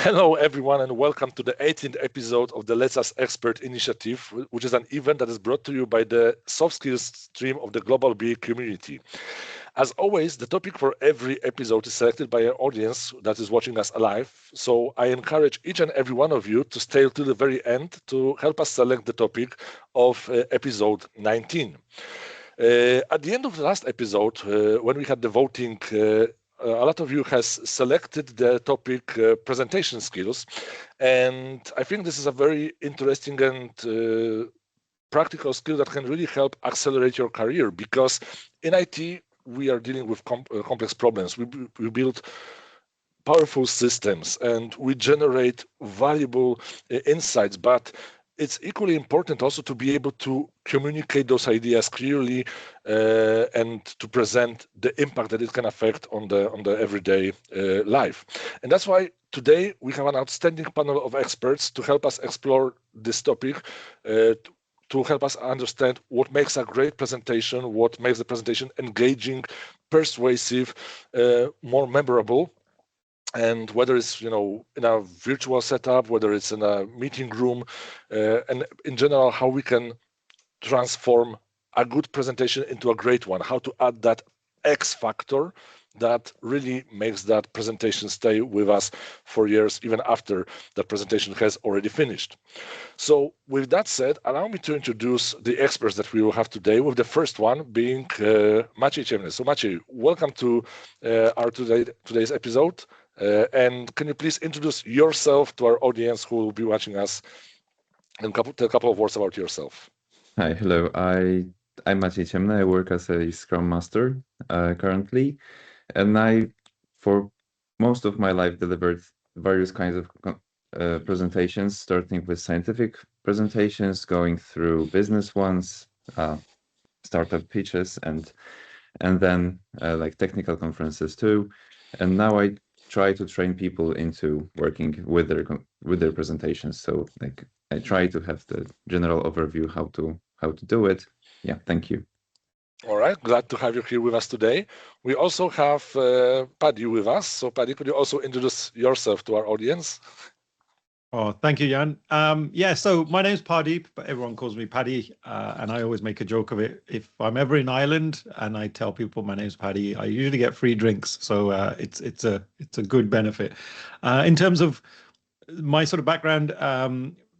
Hello, everyone, and welcome to the 18th episode of the Let's Us Expert initiative, which is an event that is brought to you by the soft skills stream of the Global BE community. As always, the topic for every episode is selected by an audience that is watching us live. So I encourage each and every one of you to stay to the very end to help us select the topic of episode 19. At the end of the last episode, when we had the voting, a lot of you has selected the topic presentation skills, and I think this is a very interesting and practical skill that can really help accelerate your career, because in IT we are dealing with complex problems. We build powerful systems and we generate valuable insights, but it's equally important also to be able to communicate those ideas clearly and to present the impact that it can affect on the everyday life. And that's why today we have an outstanding panel of experts to help us explore this topic, to help us understand what makes a great presentation, what makes the presentation engaging, persuasive, more memorable. And whether it's in a virtual setup, whether it's in a meeting room, and in general, how we can transform a good presentation into a great one, how to add that X factor that really makes that presentation stay with us for years, even after the presentation has already finished. So with that said, allow me to introduce the experts that we will have today, with the first one being Maciej Ciemny. So Maciej, welcome to our today's episode. And can you please introduce yourself to our audience who will be watching us, and tell a couple of words about yourself? Hi, hello. I'm Maciej Ciemny. I work as a Scrum Master currently, and I, for most of my life, delivered various kinds of presentations, starting with scientific presentations, going through business ones, startup pitches, and then like technical conferences too. And now I try to train people into working with their presentations. So like I try to have the general overview how to do it. Yeah, thank you. All right, glad to have you here with us today. We also have Paddy with us. So Paddy, could you also introduce yourself to our audience? Oh, thank you, Jan. Yeah, so my name's Paddy, but everyone calls me Paddy, and I always make a joke of it. If I'm ever in Ireland and I tell people my name's Paddy, I usually get free drinks, so it's a good benefit. In terms of my sort of background,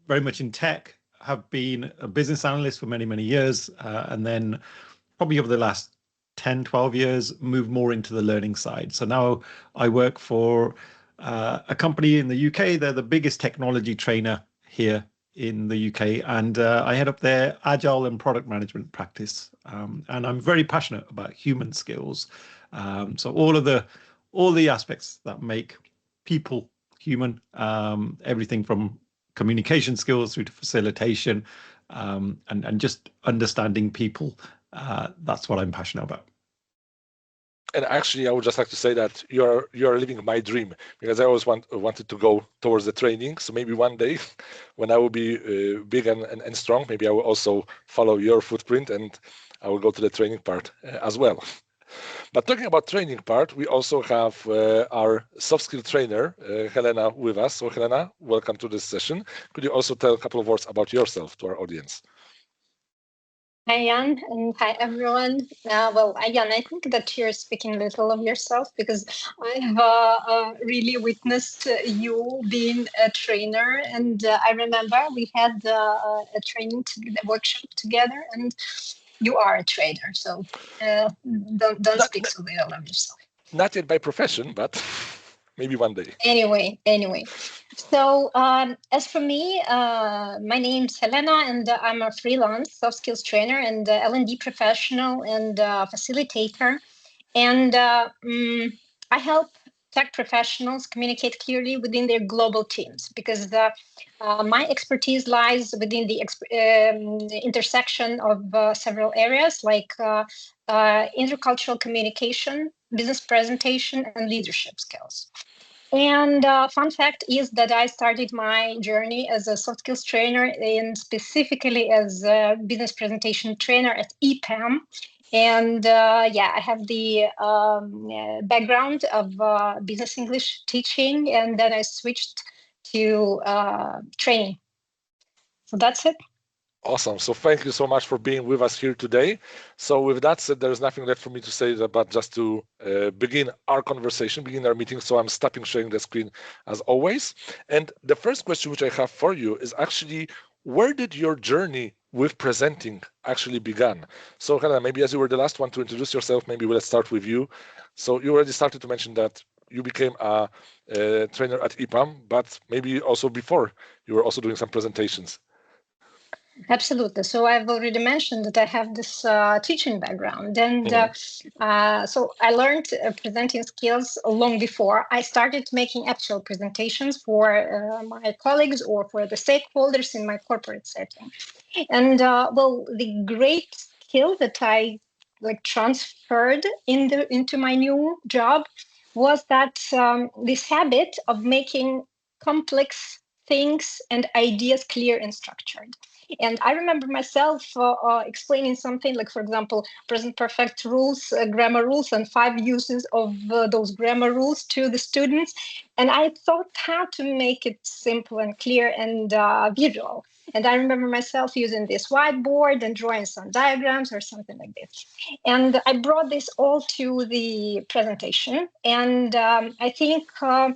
very much in tech, have been a business analyst for many years, and then probably over the last 10, 12 years, moved more into the learning side. So now I work for a company in the UK. They're the biggest technology trainer here in the UK, and I head up their Agile and product management practice. And I'm very passionate about human skills. So all the aspects that make people human, everything from communication skills through to facilitation, and just understanding people. That's what I'm passionate about. And actually, I would just like to say that you're living my dream, because I always wanted to go towards the training. So maybe one day, when I will be big and strong, maybe I will also follow your footprint and I will go to the training part as well. But talking about training part, we also have our soft skill trainer, Helena, with us. So Helena, welcome to this session. Could you also tell a couple of words about yourself to our audience? Hi, Jan, and hi, everyone. Well, Jan, I think that you're speaking a little of yourself, because I've really witnessed you being a trainer. And I remember we had a training workshop together, and you are a trainer. So don't speak so little of yourself. Not yet by profession, but maybe one day. Anyway. So as for me, my name's Helena, and I'm a freelance soft skills trainer and L&D professional and facilitator. And I help tech professionals communicate clearly within their global teams, because my expertise lies within the intersection of several areas, like intercultural communication, business presentation, and leadership skills. And fun fact is that I started my journey as a soft skills trainer, and specifically as a business presentation trainer at EPAM And I have the background of business English teaching, and then I switched to training. So that's it. Awesome. So thank you so much for being with us here today. So with that said, there's nothing left for me to say but just to begin our conversation, begin our meeting. So I'm stopping sharing the screen as always. And the first question which I have for you is actually, where did your journey with presenting actually began? So Helena, maybe as you were the last one to introduce yourself, maybe let's start with you. So you already started to mention that you became a trainer at EPAM, but maybe also before you were also doing some presentations. Absolutely. So I've already mentioned that I have this teaching background, and so I learned presenting skills long before I started making actual presentations for my colleagues or for the stakeholders in my corporate setting. And the great skill that I transferred into my new job was that this habit of making complex things and ideas clear and structured. And I remember myself explaining something like, for example, present perfect rules, grammar rules, and 5 uses of those grammar rules to the students. And I thought how to make it simple and clear and visual. And I remember myself using this whiteboard and drawing some diagrams or something like this. And I brought this all to the presentation. And I think I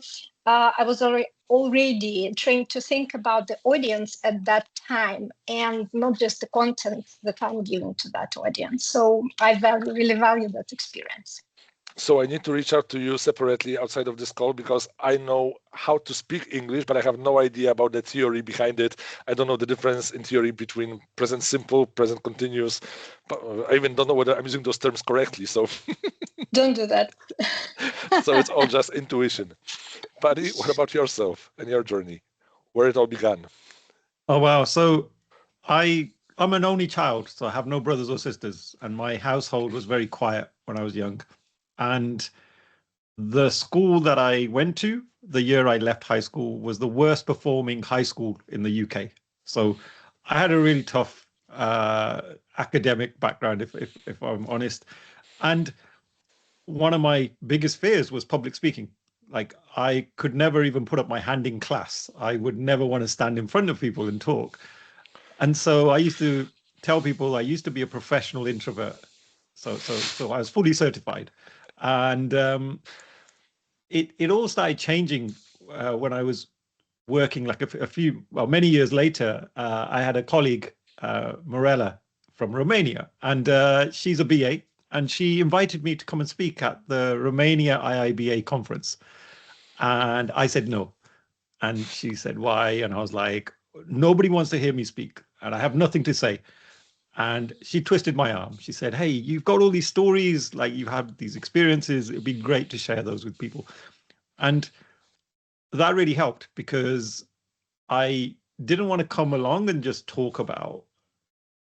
was already trained to think about the audience at that time and not just the content that I'm giving to that audience. So I really value that experience. So I need to reach out to you separately outside of this call because I know how to speak English, but I have no idea about the theory behind it. I don't know the difference in theory between present simple, present continuous. I even don't know whether I'm using those terms correctly. So don't do that. So it's all just intuition. Paddy, what about yourself and your journey? Where it all began? Oh, wow. So I'm an only child, so I have no brothers or sisters, and my household was very quiet when I was young. And the school that I went to, the year I left high school, was the worst performing high school in the UK. So I had a really tough academic background, if I'm honest. And one of my biggest fears was public speaking. Like, I could never even put up my hand in class. I would never want to stand in front of people and talk. And so I used to tell people I used to be a professional introvert. So I was fully certified. And it all started changing when I was working like many years later. I had a colleague, Morella, from Romania, and she's a BA, and she invited me to come and speak at the Romania IIBA conference. And I said no. And she said, why? And I was like, nobody wants to hear me speak, and I have nothing to say. And she twisted my arm. She said, hey, you've got all these stories, like you've had these experiences. It'd be great to share those with people. And that really helped because I didn't want to come along and just talk about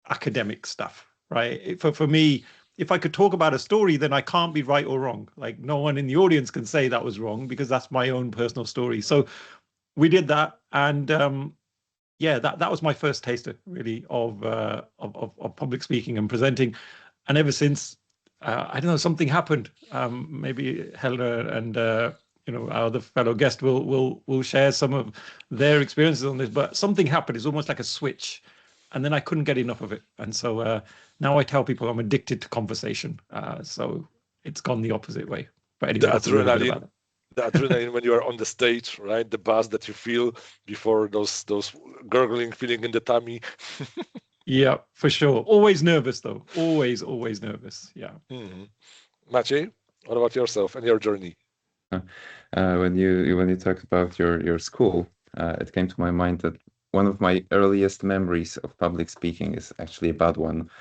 academic stuff, right? For me, if I could talk about a story, then I can't be right or wrong. Like, no one in the audience can say that was wrong because that's my own personal story. So we did that, and that was my first taster really of public speaking and presenting. And ever since, I don't know, something happened. Maybe Helena and our other fellow guest will share some of their experiences on this, but something happened. It's almost like a switch, and then I couldn't get enough of it. And so now I tell people I'm addicted to conversation. So it's gone the opposite way. But anyway, that's a little bit about it. The adrenaline when you are on the stage, right? The buzz that you feel before those gurgling feeling in the tummy. Yeah, for sure. Always nervous though. Always nervous. Yeah. Mm-hmm. Maciej, what about yourself and your journey? When you talked about your school, it came to my mind that one of my earliest memories of public speaking is actually a bad one.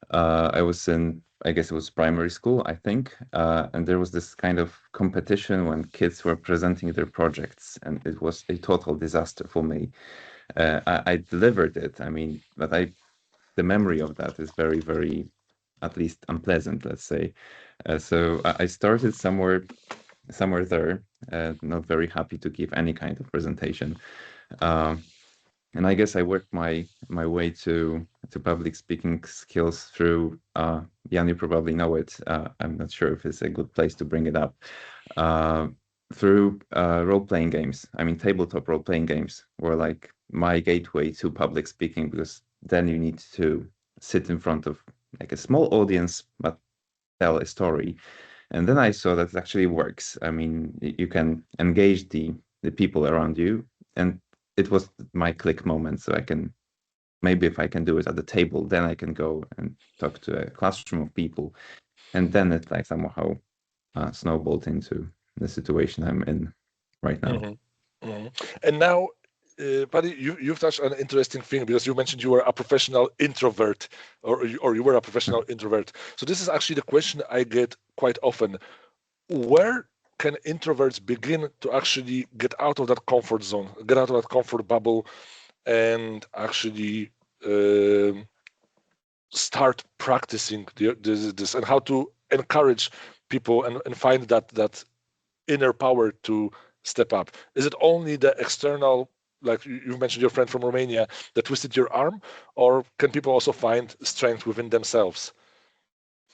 I was in, I guess it was primary school, I think, and there was this kind of competition when kids were presenting their projects, and it was a total disaster for me. I delivered it, I mean, but the memory of that is very, very, at least unpleasant, let's say. So I started somewhere there, not very happy to give any kind of presentation. And I guess I worked my way to to public speaking skills through, Jan, you probably know it. I'm not sure if it's a good place to bring it up. Through role-playing games. I mean, tabletop role-playing games were like my gateway to public speaking, because then you need to sit in front of like a small audience, but tell a story. And then I saw that it actually works. I mean, you can engage the people around you, and it was my click moment. So I can, maybe if I can do it at the table, then I can go and talk to a classroom of people, and then it like somehow snowballed into the situation I'm in right now. Mm-hmm. Mm-hmm. And now, Paddy, you've touched on an interesting thing, because you mentioned you were a professional introvert, or you were a professional introvert. So this is actually the question I get quite often. Where can introverts begin to actually get out of that comfort zone, get out of that comfort bubble, and actually start practicing this, and how to encourage people and find that inner power to step up? Is it only the external, like you mentioned your friend from Romania that twisted your arm, or can people also find strength within themselves?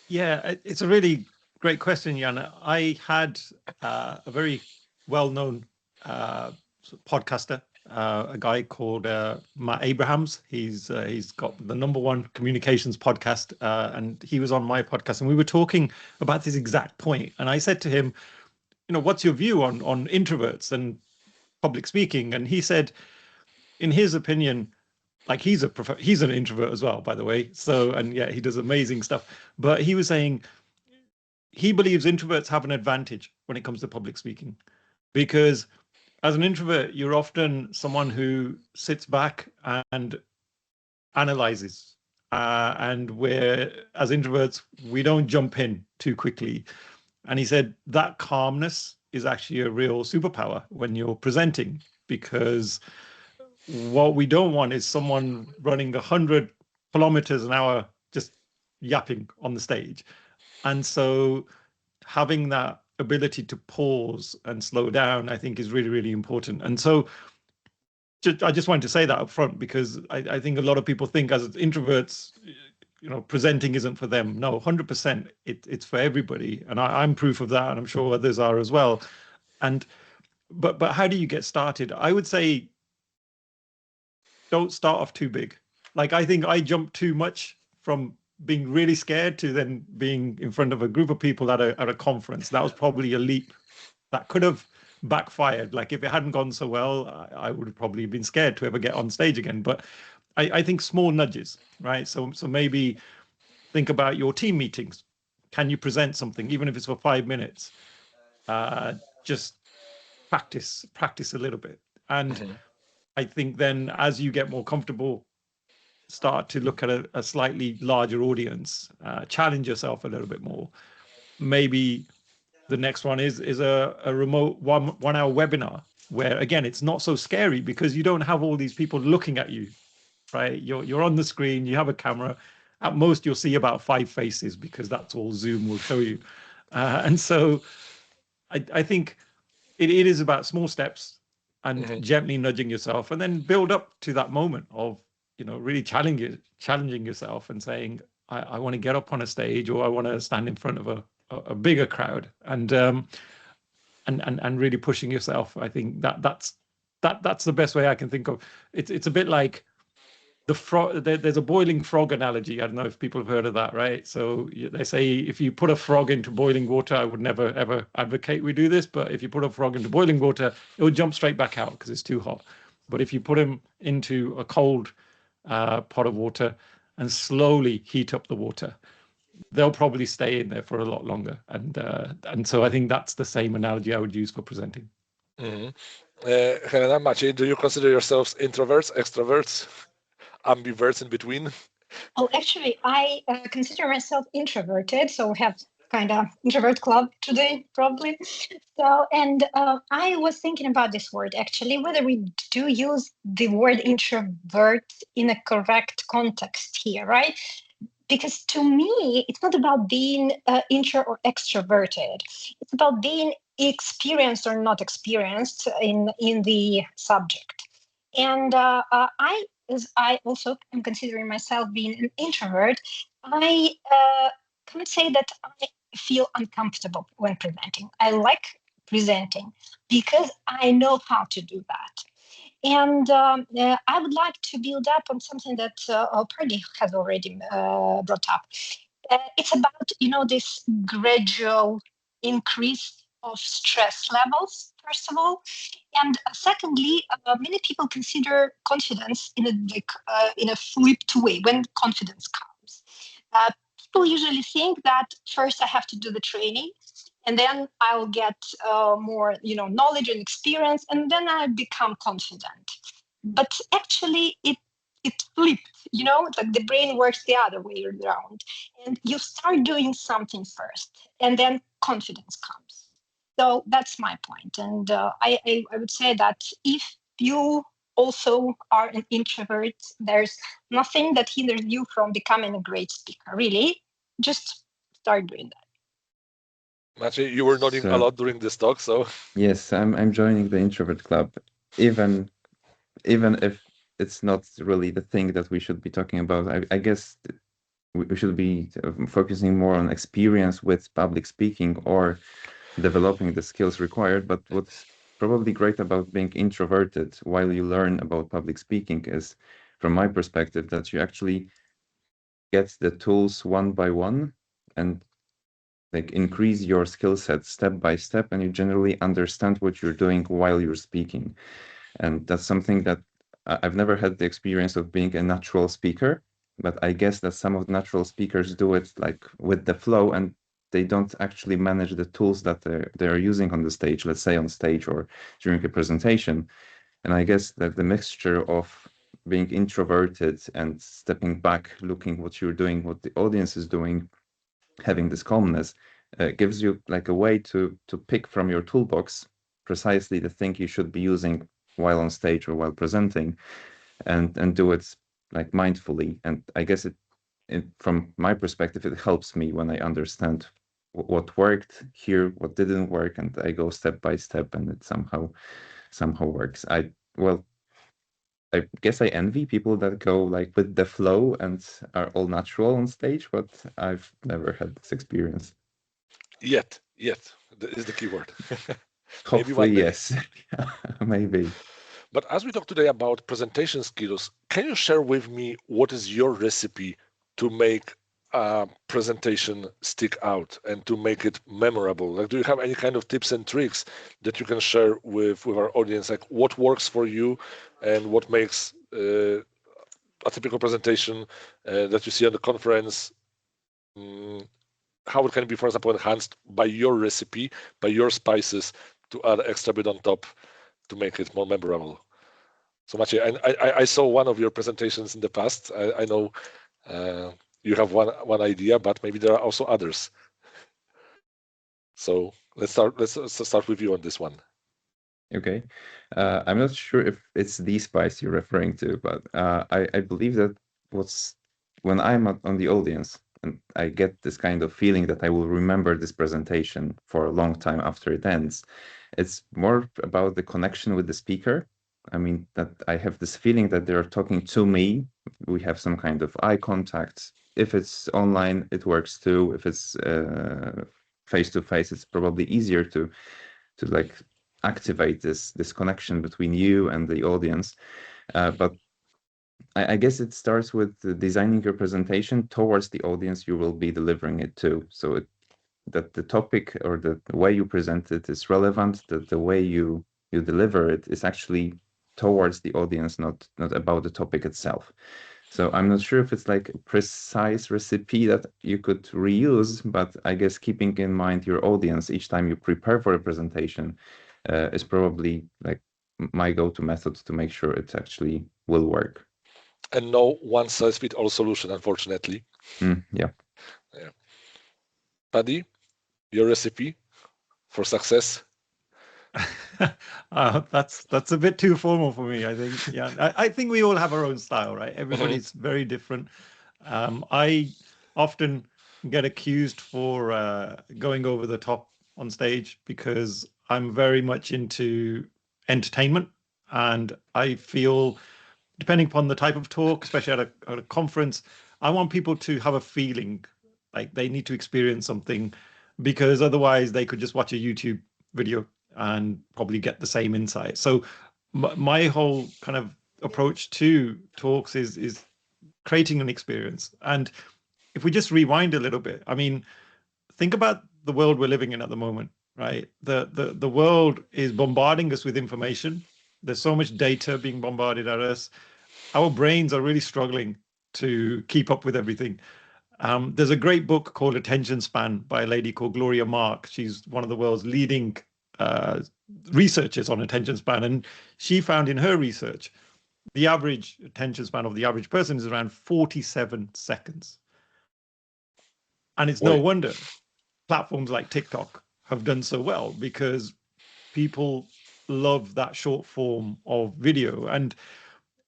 Yeah, it's a really great question, Jan. I had a very well-known podcaster, a guy called Matt Abrahams. He's got the #1 communications podcast, and he was on my podcast, and we were talking about this exact point. And I said to him, what's your view on introverts and public speaking? And he said, in his opinion, like he's an introvert as well, by the way. So, and yeah, he does amazing stuff. But he was saying he believes introverts have an advantage when it comes to public speaking, because as an introvert, you're often someone who sits back and analyzes. And where, as introverts, we don't jump in too quickly. And he said that calmness is actually a real superpower when you're presenting, because what we don't want is someone running 100 kilometers an hour just yapping on the stage. And so having that ability to pause and slow down, I think, is really, really important. And so I just wanted to say that up front, because I think a lot of people think as introverts, presenting isn't for them. No, 100%, it's for everybody. And I'm proof of that, and I'm sure others are as well. And but how do you get started? I would say don't start off too big. Like, I think I jumped too much from being really scared to then being in front of a group of people at a conference. That was probably a leap that could have backfired. Like, if it hadn't gone so well, I would have probably been scared to ever get on stage again. But I think small nudges, right? So maybe think about your team meetings. Can you present something, even if it's for 5 minutes? Just practice a little bit. And I think then, as you get more comfortable, start to look at a slightly larger audience, challenge yourself a little bit more. Maybe the next one is a remote one hour webinar, where again, it's not so scary because you don't have all these people looking at you, right? You're on the screen, you have a camera. At most, you'll see about 5 faces, because that's all Zoom will show you. And so I think it is about small steps and gently nudging yourself, and then build up to that moment of, really challenging yourself and saying, I want to get up on a stage, or I want to stand in front of a bigger crowd, and really pushing yourself. I think that's the best way I can think of. It's a bit like the frog. There's a boiling frog analogy. I don't know if people have heard of that, right? So they say if you put a frog into boiling water, I would never ever advocate we do this, but if you put a frog into boiling water, it will jump straight back out because it's too hot. But if you put him into a cold pot of water and slowly heat up the water, they'll probably stay in there for a lot longer. And so I think that's the same analogy I would use for presenting. Helena, Maciej, do you consider yourselves introverts, extroverts, ambiverts in between? Oh, actually, I consider myself introverted, so we have kind of introvert club today, probably. So, and I was thinking about this word, actually, whether we do use the word introvert in a correct context here, right? Because to me, it's not about being intro or extroverted. It's about being experienced or not experienced in the subject. And I as I also am considering myself being an introvert, I can't say that I feel uncomfortable when presenting. I like presenting because I know how to do that. And I would like to build up on something that Paddy has already brought up. It's about, this gradual increase of stress levels, first of all. And secondly, many people consider confidence in a flipped way when confidence comes. People usually think that first I have to do the training, and then I'll get more, knowledge and experience, and then I become confident. But actually, it flipped. It's like the brain works the other way around, and you start doing something first, and then confidence comes. So that's my point. And I would say that if you also are an introvert, there's nothing that hinders you from becoming a great speaker. Really, just start doing that. Maciej, you were nodding a lot during this talk, so yes, I'm joining the introvert club, even if it's not really the thing that we should be talking about. I guess we should be focusing more on experience with public speaking or developing the skills required. But what's probably great about being introverted while you learn about public speaking is, from my perspective, that you actually get the tools one by one and like increase your skill set step by step, and you generally understand what you're doing while you're speaking. And that's something that I've never had the experience of being a natural speaker, but I guess that some of the natural speakers do it like with the flow, and they don't actually manage the tools that they're using on the stage, let's say on stage or during a presentation. And I guess that the mixture of being introverted and stepping back, looking what you're doing, what the audience is doing, having this calmness, gives you like a way to pick from your toolbox precisely the thing you should be using while on stage or while presenting, and do it like mindfully. And I guess it from my perspective, it helps me when I understand what worked here, what didn't work, and I go step by step, and it somehow works. I guess I envy people that go like with the flow and are all natural on stage, but I've never had this experience. yet is the key word. Maybe Hopefully, one day. yes. Maybe. But as we talk today about presentation skills, can you share with me what is your recipe to make a presentation stick out and to make it memorable? Like, do you have any kind of tips and tricks that you can share with our audience? Like, what works for you and what makes a typical presentation that you see at the conference? How it can be, for example, enhanced by your recipe, by your spices, to add extra bit on top to make it more memorable. So Maciej, I saw one of your presentations in the past. I know you have one idea, but maybe there are also others. So let's start with you on this one. Okay. I'm not sure if it's the spice you're referring to, but I believe that when I'm on the audience and I get this kind of feeling that I will remember this presentation for a long time after it ends, it's more about the connection with the speaker. I mean, that I have this feeling that they're talking to me. We have some kind of eye contact. If it's online, it works too. If it's face to face, it's probably easier to like activate this connection between you and the audience. But I guess it starts with designing your presentation towards the audience you will be delivering it to. So that the topic or the way you present it is relevant, that the way you deliver it is actually towards the audience, not about the topic itself. So I'm not sure if it's like a precise recipe that you could reuse, but I guess keeping in mind your audience each time you prepare for a presentation is probably like my go-to method to make sure it actually will work. And no one-size-fits-all solution, unfortunately. Yeah. Paddy, your recipe for success? That's a bit too formal for me, I think. Yeah, I think we all have our own style, right? Everybody's very different. I often get accused for going over the top on stage because I'm very much into entertainment, and I feel depending upon the type of talk, especially at a conference, I want people to have a feeling like they need to experience something, because otherwise they could just watch a YouTube video and probably get the same insight. So my whole kind of approach to talks is creating an experience. And if we just rewind a little bit, I mean, think about the world we're living in at the moment, right? The world is bombarding us with information. There's so much data being bombarded at us. Our brains are really struggling to keep up with everything. There's a great book called Attention Span by a lady called Gloria Mark. She's one of the world's leading researchers on attention span. And she found in her research, the average attention span of the average person is around 47 seconds. And it's no wonder platforms like TikTok have done so well, because people love that short form of video. And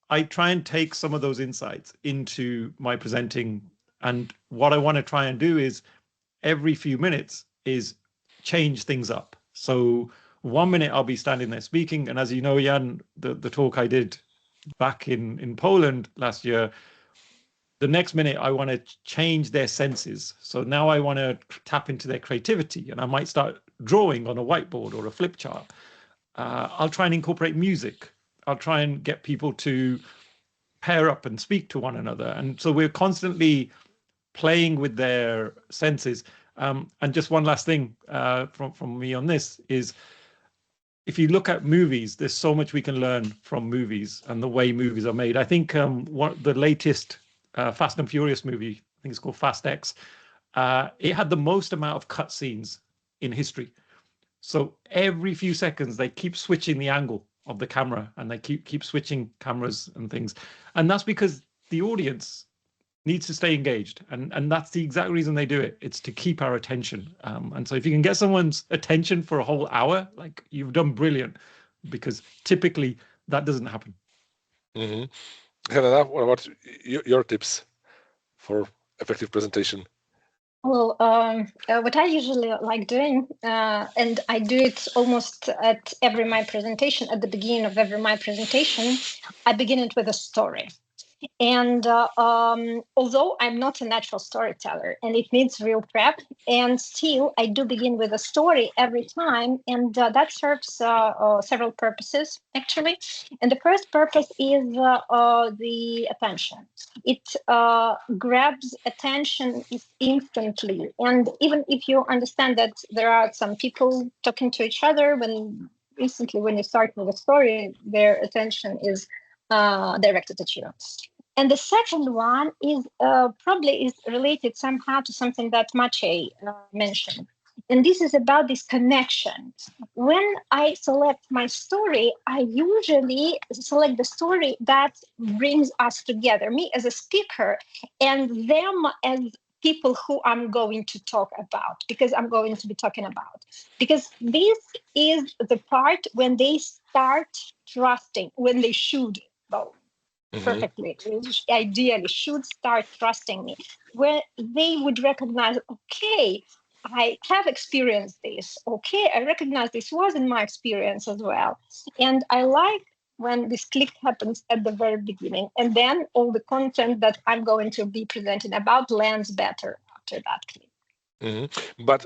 I try and take some of those insights into my presenting. And what I want to try and do is every few minutes is change things up. So 1 minute I'll be standing there speaking. And as you know, Jan, the talk I did back in Poland last year, the next minute I want to change their senses. So now I want to tap into their creativity, and I might start drawing on a whiteboard or a flip chart. I'll try and incorporate music. I'll try and get people to pair up and speak to one another. And so we're constantly playing with their senses. And just one last thing from me on this is, if you look at movies, there's so much we can learn from movies and the way movies are made. I think the latest Fast and Furious movie, I think it's called Fast X, it had the most amount of cutscenes in history. So every few seconds, they keep switching the angle of the camera, and they keep switching cameras and things. And that's because the audience needs to stay engaged. And that's the exact reason they do it. It's to keep our attention. And so if you can get someone's attention for a whole hour, like, you've done brilliant, because typically that doesn't happen. Mm-hmm. Helena, what about your tips for effective presentation? Well, what I usually like doing, and I do it almost at my presentation, at the beginning of my presentation, I begin it with a story. And although I'm not a natural storyteller and it needs real prep, and still I do begin with a story every time, and that serves several purposes, actually. And the first purpose is the attention. It grabs attention instantly. And even if you understand that there are some people talking to each other, instantly when you start with a story, their attention is directed at you. And the second one is probably related somehow to something that Maciej mentioned. And this is about this connection. When I select my story, I usually select the story that brings us together, me as a speaker and them as people who I'm going to talk about, because I'm going to be talking about. Because this is the part when they start trusting, when they should, perfectly, ideally should start trusting me, where they would recognize, okay, I have experienced this. Okay, I recognize this wasn't my experience as well. And I like when this click happens at the very beginning, and then all the content that I'm going to be presenting about lands better after that click. Mm-hmm. But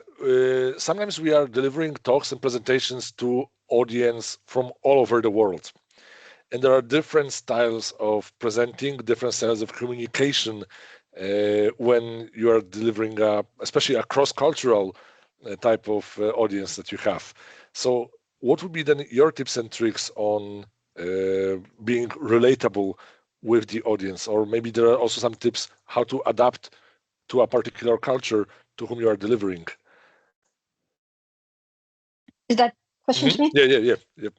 sometimes we are delivering talks and presentations to audience from all over the world. And there are different styles of presenting, different styles of communication when you are delivering, especially a cross-cultural type of audience that you have. So what would be then your tips and tricks on being relatable with the audience? Or maybe there are also some tips how to adapt to a particular culture to whom you are delivering. Is that question to me? Yeah.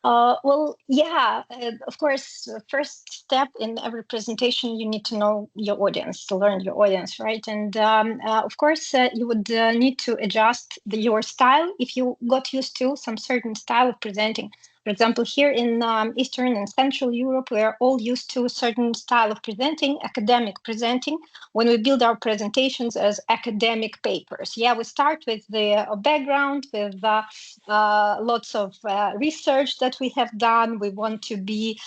Well, yeah, of course, first step in every presentation, you need to know your audience, to learn your audience, right? And of course, you would need to adjust your style. If you got used to some certain style of presenting, For example, here in Eastern and Central Europe, we are all used to a certain style of presenting, academic presenting, when we build our presentations as academic papers. Yeah, we start with the background, with lots of research that we have done. We want to be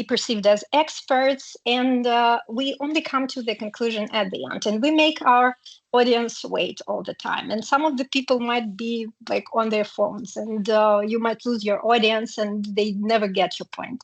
perceived as experts, and we only come to the conclusion at the end, and we make our audience wait all the time. And some of the people might be like on their phones, and you might lose your audience and they never get your point.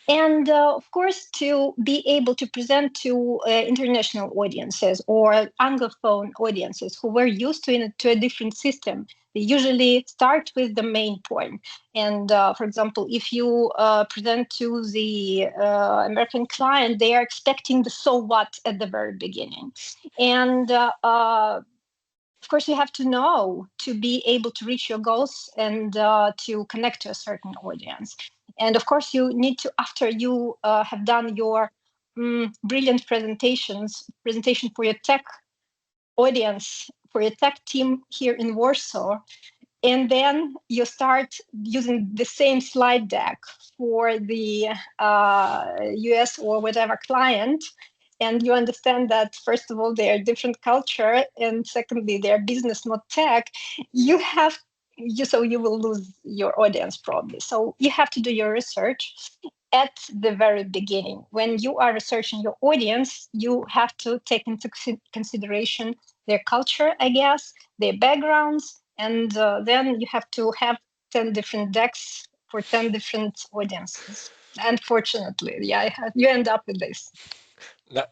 And of course, to be able to present to international audiences or Anglophone audiences who were used to a different system, they usually start with the main point. And for example, if you present to the American client, they are expecting the so what at the very beginning. And of course, you have to know to be able to reach your goals and to connect to a certain audience. And of course, you need to, after you have done your brilliant presentation for your tech audience, for your tech team here in Warsaw, and then you start using the same slide deck for the US or whatever client, and you understand that, first of all, they are different culture, and secondly, they're business, not tech, so you will lose your audience probably. So you have to do your research at the very beginning. When you are researching your audience, you have to take into consideration their culture, I guess, their backgrounds, and then you have to have 10 different decks for 10 different audiences. Unfortunately, yeah, you end up with this.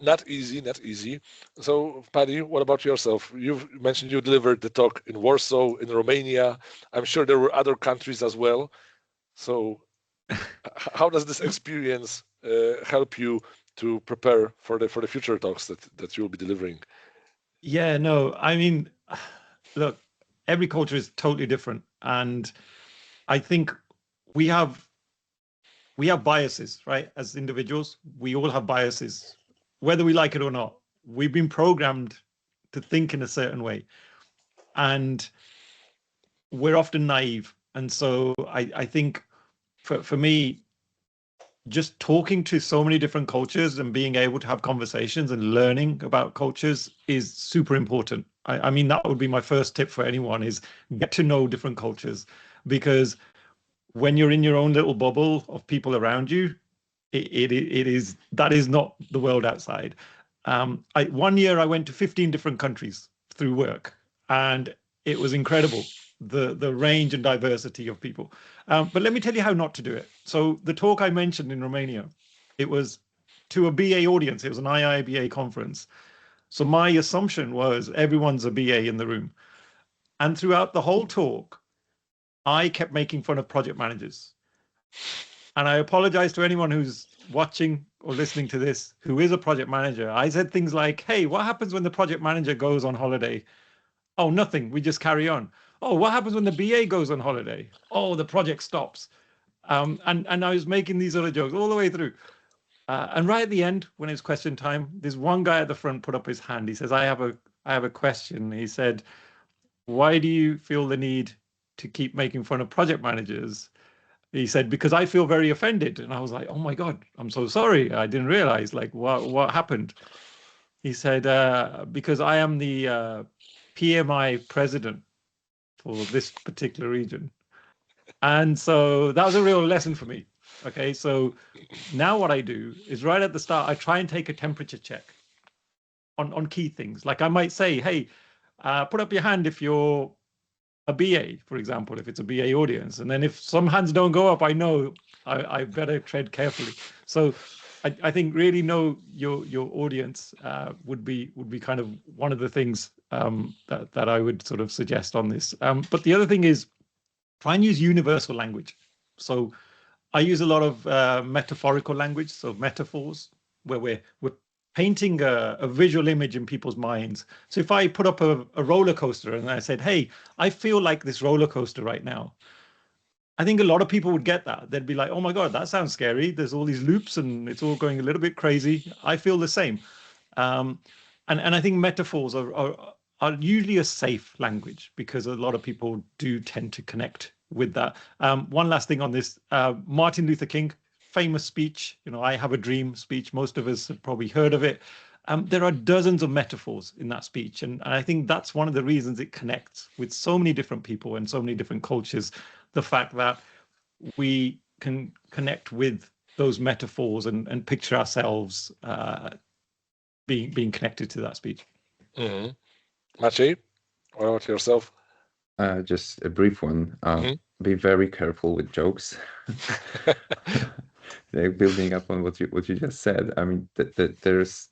Not easy. So, Paddy, what about yourself? You've mentioned you delivered the talk in Warsaw, in Romania. I'm sure there were other countries as well. So, how does this experience help you to prepare for the future talks that you'll be delivering? Yeah, no, I mean, look, every culture is totally different, and I think we have biases, right? As individuals, we all have biases, whether we like it or not. We've been programmed to think in a certain way, and we're often naive. And so I think for me, just talking to so many different cultures and being able to have conversations and learning about cultures is super important. I mean, that would be my first tip for anyone, is get to know different cultures, because when you're in your own little bubble of people around you, that is not the world outside. One year I went to 15 different countries through work, and it was incredible, the range and diversity of people. But let me tell you how not to do it. So the talk I mentioned in Romania, it was to a BA audience. It was an IIBA conference. So my assumption was everyone's a BA in the room. And throughout the whole talk, I kept making fun of project managers. And I apologize to anyone who's watching or listening to this who is a project manager. I said things like, hey, what happens when the project manager goes on holiday? Oh, nothing. We just carry on. Oh, what happens when the BA goes on holiday? Oh, the project stops. And I was making these other jokes all the way through. And right at the end, when it's question time, there's one guy at the front put up his hand. He says, I have a question. He said, why do you feel the need to keep making fun of project managers? He said, because I feel very offended. And I was like, oh my God, I'm so sorry. I didn't realize, like, what happened? He said, because I am the PMI president for this particular region. And so that was a real lesson for me. Okay, so now what I do is right at the start, I try and take a temperature check on key things. Like I might say, hey, put up your hand if you're a BA, for example, if it's a BA audience. And then if some hands don't go up, I know I better tread carefully. So I think really know your audience would be kind of one of the things that I would sort of suggest on this. But the other thing is try and use universal language. So I use a lot of metaphorical language, so metaphors, where we're painting a visual image in people's minds. So if I put up a roller coaster and I said, hey, I feel like this roller coaster right now, I think a lot of people would get that. They'd be like, oh my God, that sounds scary. There's all these loops and it's all going a little bit crazy. I feel the same. And I think metaphors are usually a safe language, because a lot of people do tend to connect with that. One last thing on this, Martin Luther King, famous speech, I have a dream speech. Most of us have probably heard of it. There are dozens of metaphors in that speech. And I think that's one of the reasons it connects with so many different people and so many different cultures. The fact that we can connect with those metaphors and picture ourselves being connected to that speech. Mm-hmm. Maciej, what about yourself? Just a brief one. Be very careful with jokes. Like building up on what you just said. I mean, there's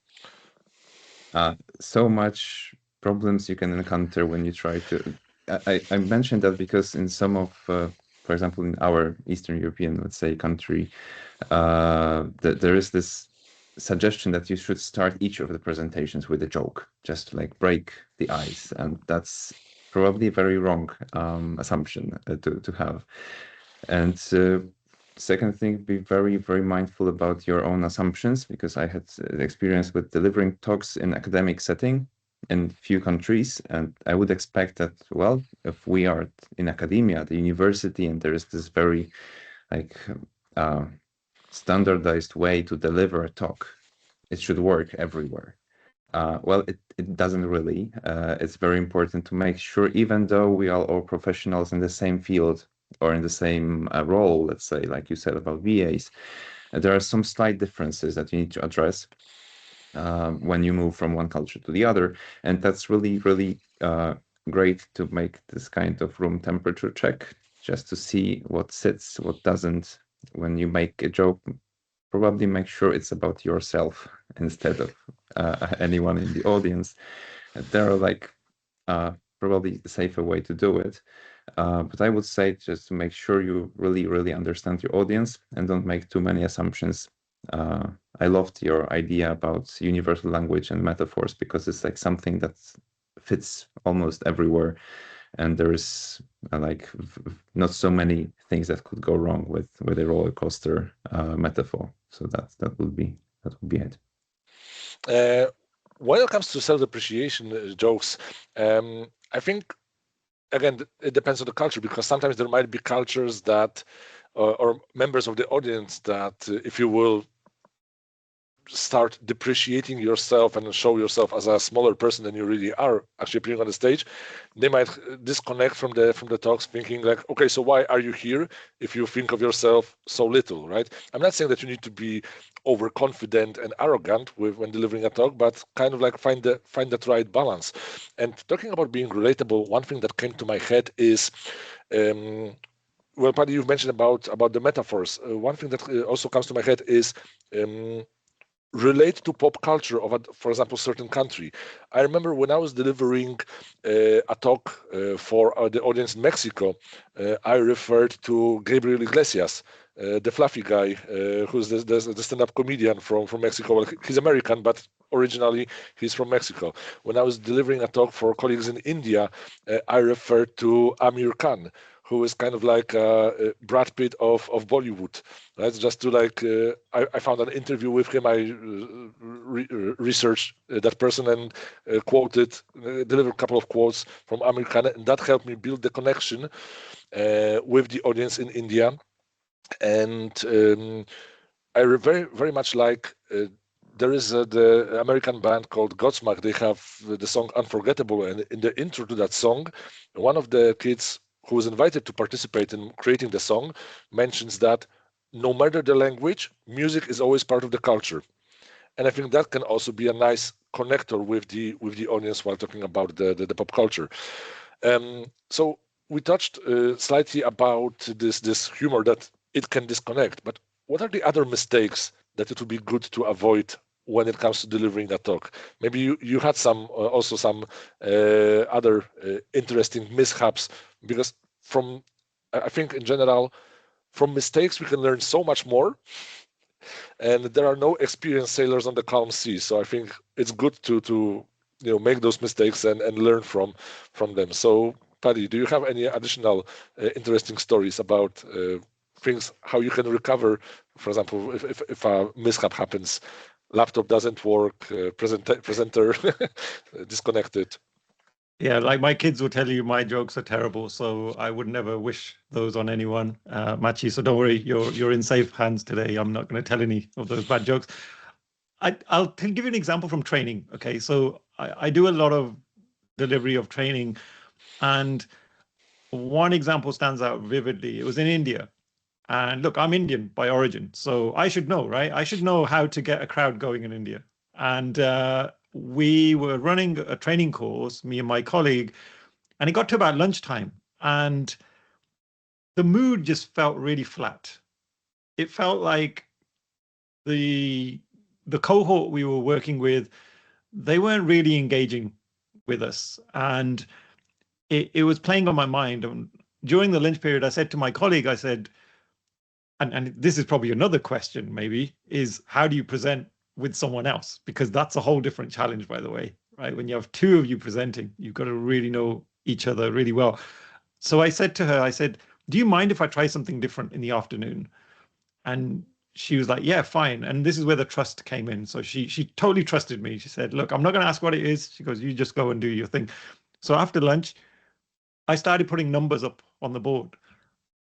so much problems you can encounter when you try to. I mentioned that because in some of, for example, in our Eastern European, let's say, country, there is this suggestion that you should start each of the presentations with a joke, just to like break the ice, and that's probably a very wrong assumption to have. And second thing, be very, very mindful about your own assumptions, because I had experience with delivering talks in academic setting in few countries, and I would expect that, well, if we are in academia, the university, and there is this very like standardized way to deliver a talk, it should work everywhere. Well, it doesn't really. It's very important to make sure, even though we are all professionals in the same field or in the same role, let's say, like you said about VAs, there are some slight differences that you need to address when you move from one culture to the other. And that's really, really great to make this kind of room temperature check, just to see what sits, what doesn't. When you make a joke, probably make sure it's about yourself instead of anyone in the audience. There are like probably the safer way to do it. But I would say just to make sure you really, really understand your audience and don't make too many assumptions. I loved your idea about universal language and metaphors, because it's like something that fits almost everywhere. And there is like not so many things that could go wrong with a roller coaster metaphor. So that would be it. When it comes to self-depreciation jokes, I think again it depends on the culture, because sometimes there might be cultures that or members of the audience that, if you will, start depreciating yourself and show yourself as a smaller person than you really are actually appearing on the stage, they might disconnect from the talks, thinking like, okay, so why are you here if you think of yourself so little, right? I'm not saying that you need to be overconfident and arrogant when delivering a talk, but kind of like find that right balance. And talking about being relatable, one thing that came to my head is well, Paddy, you've mentioned about the metaphors. One thing that also comes to my head is relate to pop culture of, for example, certain country. I remember when I was delivering a talk for the audience in Mexico, I referred to Gabriel Iglesias, the fluffy guy, who's the stand-up comedian from Mexico. Well, he's American, but originally he's from Mexico. When I was delivering a talk for colleagues in India, I referred to Amir Khan, who is kind of like Brad Pitt of Bollywood, right? Just to like, I found an interview with him. I researched that person and delivered a couple of quotes from Amir Khan, and that helped me build the connection with the audience in India. And I very, very much like. There is the American band called Godsmack. They have the song Unforgettable, and in the intro to that song, one of the kids who was invited to participate in creating the song mentions that no matter the language, music is always part of the culture. And I think that can also be a nice connector with the audience while talking about the pop culture. So we touched slightly about this humor that it can disconnect, but what are the other mistakes that it would be good to avoid when it comes to delivering that talk? Maybe you had some other interesting mishaps, because I think in general, from mistakes we can learn so much more, and there are no experienced sailors on the calm sea. So I think it's good to make those mistakes and learn from them. So Paddy, do you have any additional interesting stories about things, how you can recover, for example, if a mishap happens, laptop doesn't work, presenter disconnected? Yeah, like my kids will tell you my jokes are terrible, so I would never wish those on anyone, Maciej. So don't worry, you're in safe hands today. I'm not going to tell any of those bad jokes. I'll give you an example from training. Okay, so I do a lot of delivery of training, and one example stands out vividly. It was in India. And look, I'm Indian by origin, so I should know, right? I should know how to get a crowd going in India. And we were running a training course, me and my colleague, and it got to about lunchtime, and the mood just felt really flat. It felt like the cohort we were working with, they weren't really engaging with us, and it was playing on my mind. And during the lunch period, I said to my colleague, I said, and this is probably another question, maybe, is how do you present with someone else? Because that's a whole different challenge, by the way, right? When you have two of you presenting, you've got to really know each other really well. So I said to her, I said, do you mind if I try something different in the afternoon? And she was like, yeah, fine. And this is where the trust came in. So she totally trusted me. She said, look, I'm not going to ask what it is. She goes, you just go and do your thing. So after lunch, I started putting numbers up on the board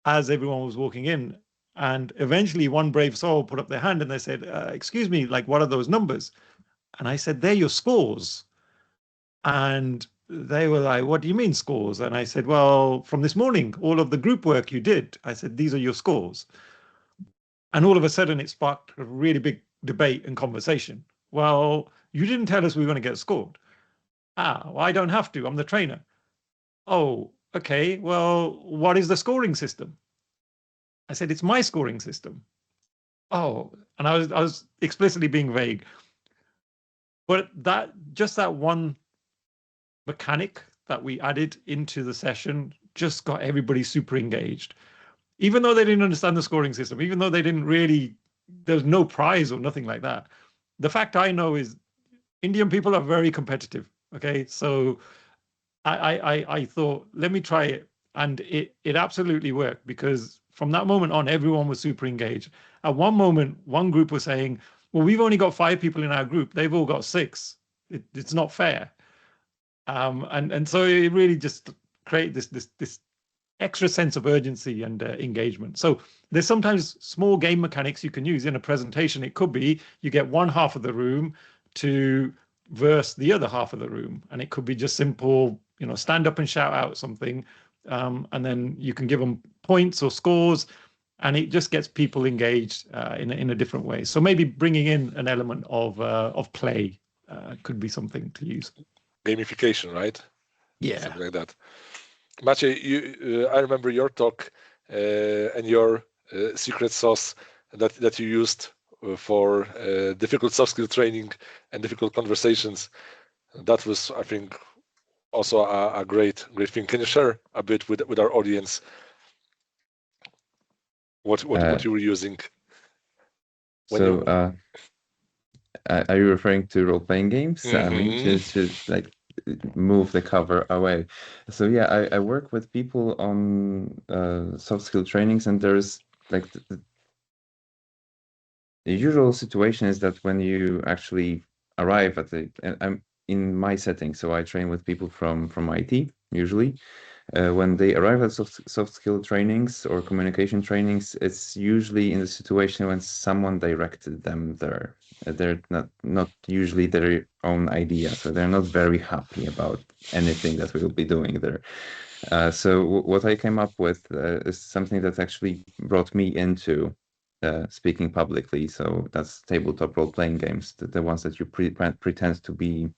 as everyone was walking in. And eventually one brave soul put up their hand and they said, excuse me, like, what are those numbers? And I said, they're your scores. And they were like, what do you mean scores? And I said, well, from this morning, all of the group work you did, I said, these are your scores. And all of a sudden it sparked a really big debate and conversation. Well, you didn't tell us we were going to get scored. Well, I don't have to. I'm the trainer. Oh, okay. Well, what is the scoring system? I said, it's my scoring system. Oh, and I was explicitly being vague. But that one mechanic that we added into the session just got everybody super engaged. Even though they didn't understand the scoring system, even though they didn't really, there's no prize or nothing like that. The fact I know is Indian people are very competitive. Okay, so I thought, let me try it, and it absolutely worked, because from that moment on, everyone was super engaged. At one moment, one group was saying, well, we've only got 5 people in our group, they've all got 6. It's not fair. And so it really just created this extra sense of urgency and engagement. So there's sometimes small game mechanics you can use in a presentation. It could be you get one half of the room to verse the other half of the room, and it could be just simple, stand up and shout out something, and then you can give them points or scores, and it just gets people engaged in a different way. So maybe bringing in an element of play could be something to use. Gamification, right? Yeah, something like that. Maciej, I remember your talk and your secret sauce that you used for difficult soft skill training and difficult conversations. That was, I think, also a great thing. Can you share a bit with our audience what you were using? Are you referring to role-playing games? I mean, just like move the cover away. So yeah, I work with people on soft skill trainings, and there's like the usual situation is that when you actually arrive at and I'm in my setting, so I train with people from IT usually. When they arrive at soft skill trainings or communication trainings, it's usually in the situation when someone directed them there. They're not usually their own idea, so they're not very happy about anything that we'll be doing there. So what I came up with is something that actually brought me into speaking publicly. So that's tabletop role-playing games, the ones that you pretend to be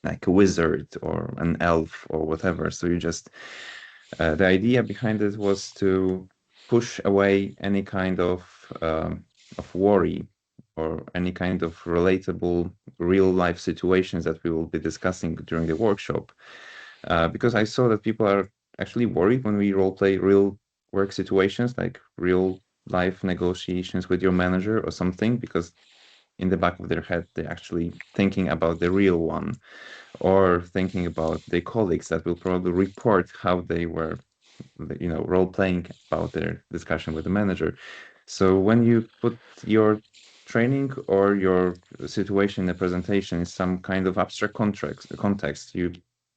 like a wizard or an elf or whatever. So you just the idea behind it was to push away any kind of worry or any kind of relatable real life situations that we will be discussing during the workshop, because I saw that people are actually worried when we role play real work situations, like real life negotiations with your manager or something, because in the back of their head they're actually thinking about the real one, or thinking about their colleagues that will probably report how they were role playing about their discussion with the manager. So when you put your training or your situation in a presentation in some kind of abstract context, you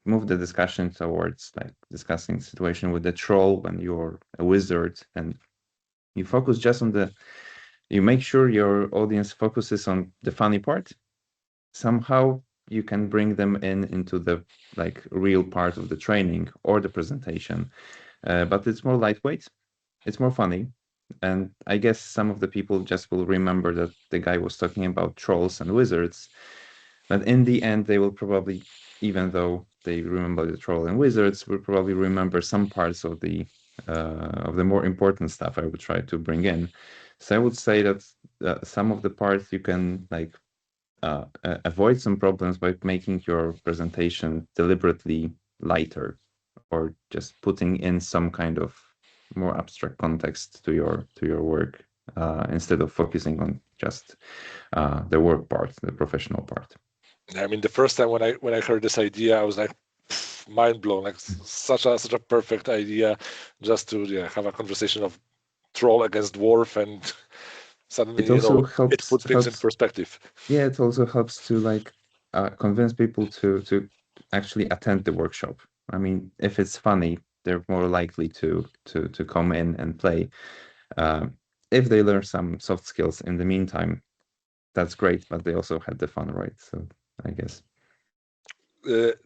move the discussion towards like discussing the situation with the troll when you're a wizard, and you focus just on you make sure your audience focuses on the funny part. Somehow you can bring them into the like real part of the training or the presentation, but it's more lightweight, it's more funny, and I guess some of the people just will remember that the guy was talking about trolls and wizards, but in the end they will probably, even though they remember the troll and wizards, will probably remember some parts of the more important stuff I would try to bring in. So I would say that some of the parts you can like avoid some problems by making your presentation deliberately lighter, or just putting in some kind of more abstract context to your work, instead of focusing on just the work part, the professional part. I mean, the first time when I heard this idea, I was like, mind blown. Like such a perfect idea, just to have a conversation of troll against dwarf, and suddenly It also it puts things in perspective. Yeah, it also helps to like convince people to actually attend the workshop. I mean, if it's funny, they're more likely to come in and play. If they learn some soft skills in the meantime, that's great, but they also had the fun, right? So I guess.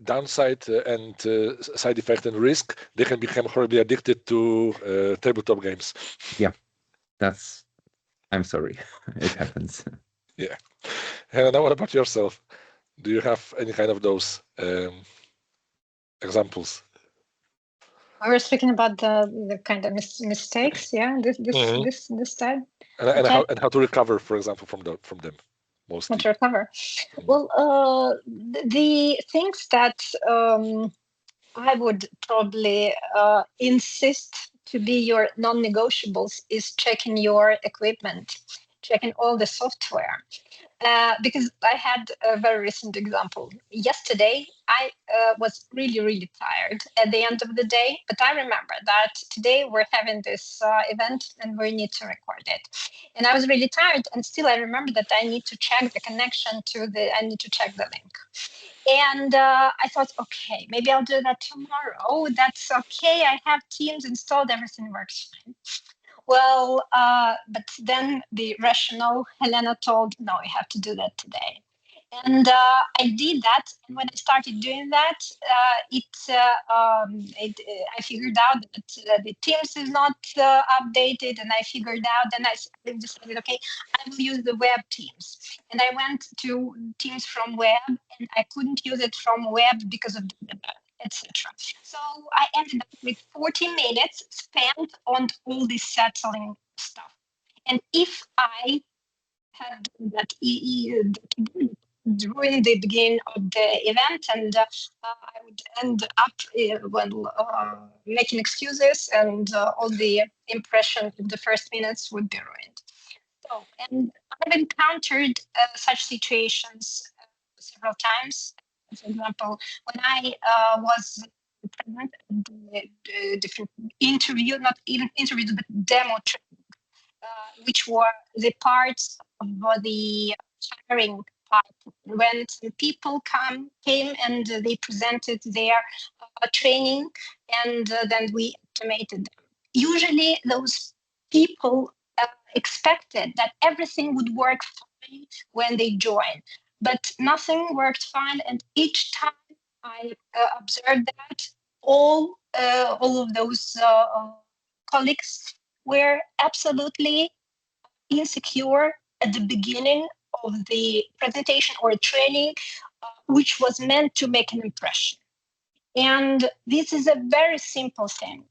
Downside and side effect and risk, they can become horribly addicted to tabletop games. Yeah, I'm sorry, it happens. Yeah. Helena, what about yourself? Do you have any kind of those examples? We were speaking about the kind of mistakes, yeah. This type. And how to recover, for example, from them. Mostly. How to recover? Well, the things that I would probably insist to be your non-negotiables is checking your equipment, checking all the software. Because I had a very recent example. Yesterday, I was really, really tired at the end of the day, but I remember that today we're having this event and we need to record it. And I was really tired, and still I remember that I need to check the connection I need to check the link. And I thought, okay, maybe I'll do that tomorrow. That's okay. I have Teams installed, everything works fine. Well, but then the rational Helena told, no, you have to do that today. And I did that. And when I started doing that, I figured out that the Teams is not updated. And I figured out, and I decided, okay, I will use the web Teams. And I went to Teams from web, and I couldn't use it from web because of the etc. So I ended up with 40 minutes spent on all this settling stuff. And if I had done that during the beginning of the event, and I would end up making excuses, and all the impression of the first minutes would be ruined. So, and I've encountered such situations several times. For example, when I was present at the different interview, not even interviews, but demo training, which were the parts of the hiring part, when some people came and they presented their training, and then we automated them. Usually those people expected that everything would work fine when they joined, but nothing worked fine. And each time I observed that all of those colleagues were absolutely insecure at the beginning of the presentation or training, which was meant to make an impression. And this is a very simple thing,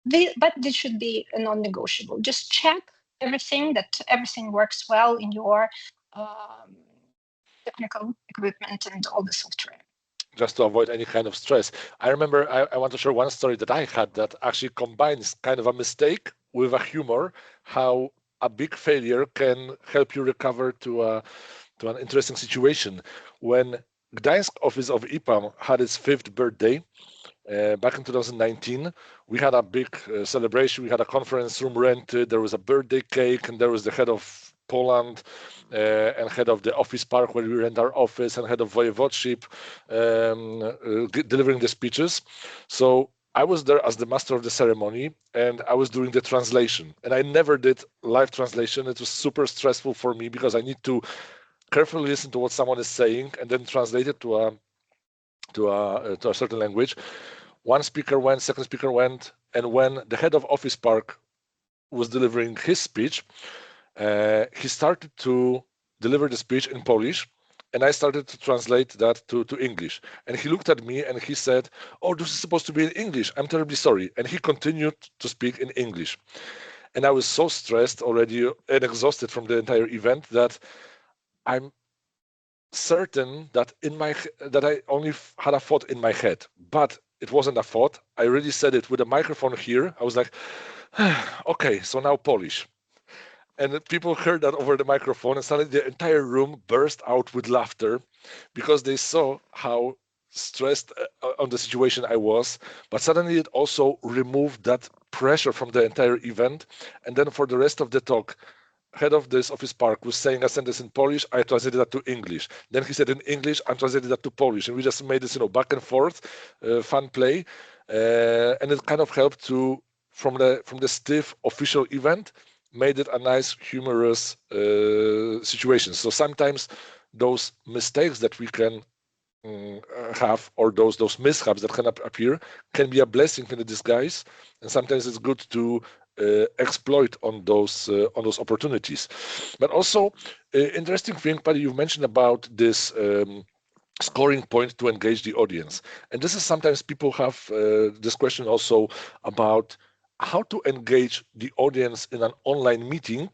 but this should be a non-negotiable. Just check that everything works well in your technical equipment and all the software. Just to avoid any kind of stress. I remember I want to share one story that I had that actually combines kind of a mistake with a humor, how a big failure can help you recover to an interesting situation. When Gdańsk office of EPAM had its 5th birthday, back in 2019, we had a big celebration. We had a conference room rented. There was a birthday cake, and there was the head of Poland, and head of the office park where we rent our office, and head of voivodeship, delivering the speeches. So I was there as the master of the ceremony, and I was doing the translation. And I never did live translation. It was super stressful for me because I need to carefully listen to what someone is saying and then translate it to a certain language. One speaker went, second speaker went, and when the head of office park was delivering his speech, he started to deliver the speech in Polish, and I started to translate that to English. And he looked at me and he said, "Oh, this is supposed to be in English. I'm terribly sorry." And he continued to speak in English. And I was so stressed already and exhausted from the entire event that I'm certain that that I only had a thought in my head, but it wasn't a thought. I really said it with a microphone here. I was like, okay, so now Polish. And people heard that over the microphone, and suddenly the entire room burst out with laughter because they saw how stressed on the situation I was. But suddenly it also removed that pressure from the entire event. And then for the rest of the talk, head of this office park was saying a sentence in Polish. I translated that to English. Then he said in English, I translated that to Polish, and we just made this, back and forth, fun play, and it kind of helped to from the stiff official event, made it a nice, humorous situation. So sometimes those mistakes that we can have, or those mishaps that can appear, can be a blessing in the disguise, and sometimes it's good to exploit on those opportunities. But also, interesting thing, Paddy, you mentioned about this scoring point to engage the audience, and this is sometimes people have this question also about how to engage the audience in an online meeting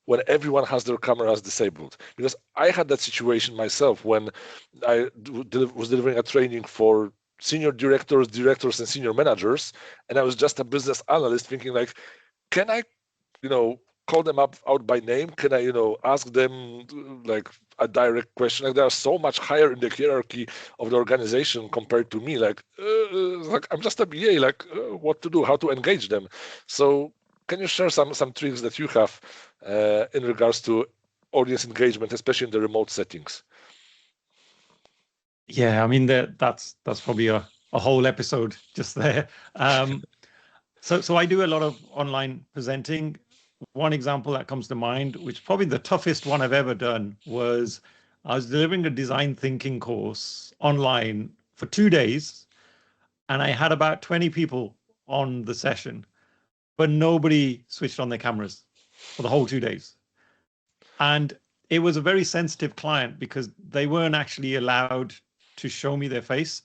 when everyone has their cameras disabled. Because I had that situation myself when I was delivering a training for senior directors, and senior managers, and I was just a business analyst thinking like, can I, call them out by name? Can I, ask them like a direct question? Like they are so much higher in the hierarchy of the organization compared to me. Like I'm just a BA. Like what to do? How to engage them? So can you share some tricks that you have in regards to audience engagement, especially in the remote settings? Yeah, I mean that's probably a whole episode just there. So I do a lot of online presenting. One example that comes to mind, which is probably the toughest one I've ever done, was I was delivering a design thinking course online for 2 days, and I had about 20 people on the session, but nobody switched on their cameras for the whole 2 days. And it was a very sensitive client because they weren't actually allowed to show me their face.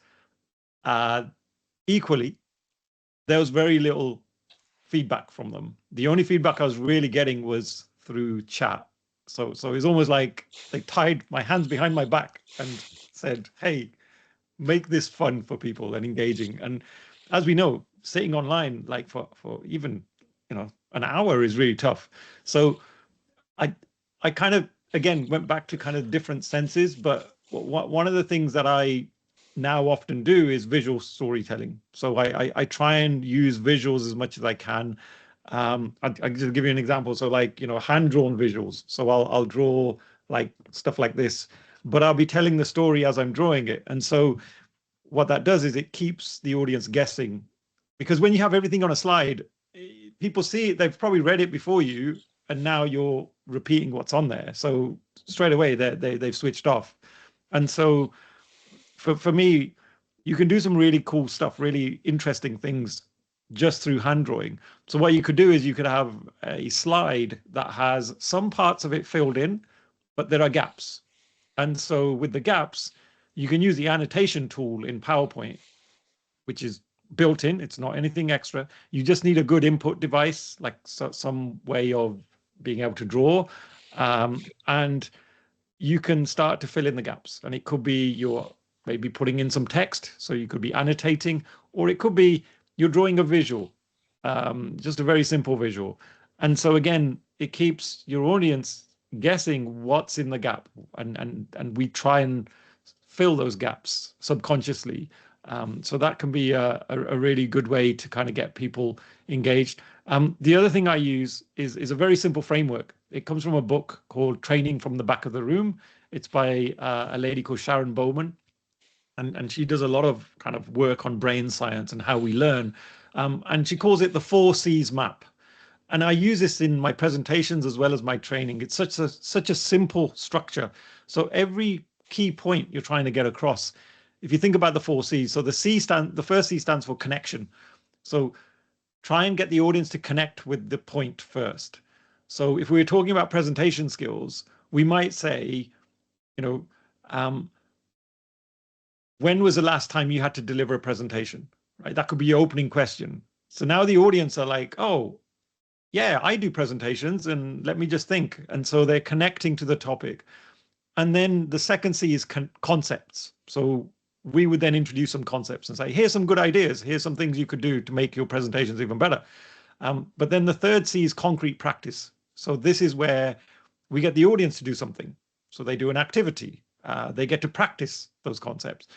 Equally, there was very little feedback from them. The only feedback I was really getting was through chat. So it's almost like they tied my hands behind my back and said, hey, make this fun for people and engaging. And as we know, sitting online like for even an hour is really tough. So I kind of again went back to kind of different senses, but one of the things that I now often do is visual storytelling. So I try and use visuals as much as I can. I'll just give you an example. So like, hand-drawn visuals. So I'll draw like stuff like this, but I'll be telling the story as I'm drawing it. And so what that does is it keeps the audience guessing, because when you have everything on a slide, people see it, they've probably read it before you, and now you're repeating what's on there. So straight away they've switched off. And so for me, you can do some really cool stuff, really interesting things just through hand drawing. So what you could do is you could have a slide that has some parts of it filled in, but there are gaps. And so with the gaps, you can use the annotation tool in PowerPoint, which is built in. It's not anything extra. You just need a good input device, like some way of being able to draw. And you can start to fill in the gaps. And it could be you're maybe putting in some text, so you could be annotating, or it could be you're drawing a visual, just a very simple visual. And so again, it keeps your audience guessing what's in the gap, and we try and fill those gaps subconsciously. So that can be a really good way to kind of get people engaged. The other thing I use is a very simple framework. It comes from a book called Training from the Back of the Room. It's by a lady called Sharon Bowman. And she does a lot of kind of work on brain science and how we learn. And she calls it the 4 C's map. And I use this in my presentations as well as my training. It's such a simple structure. So every key point you're trying to get across, if you think about the 4 C's, so the first C stands for connection. So try and get the audience to connect with the point first. So if we're talking about presentation skills, we might say, when was the last time you had to deliver a presentation, right? That could be your opening question. So now the audience are like, oh, yeah, I do presentations and let me just think. And so they're connecting to the topic. And then the second C is concepts. So we would then introduce some concepts and say, here's some good ideas. Here's some things you could do to make your presentations even better. But then the third C is concrete practice. So this is where we get the audience to do something. So they do an activity. They get to practice those concepts.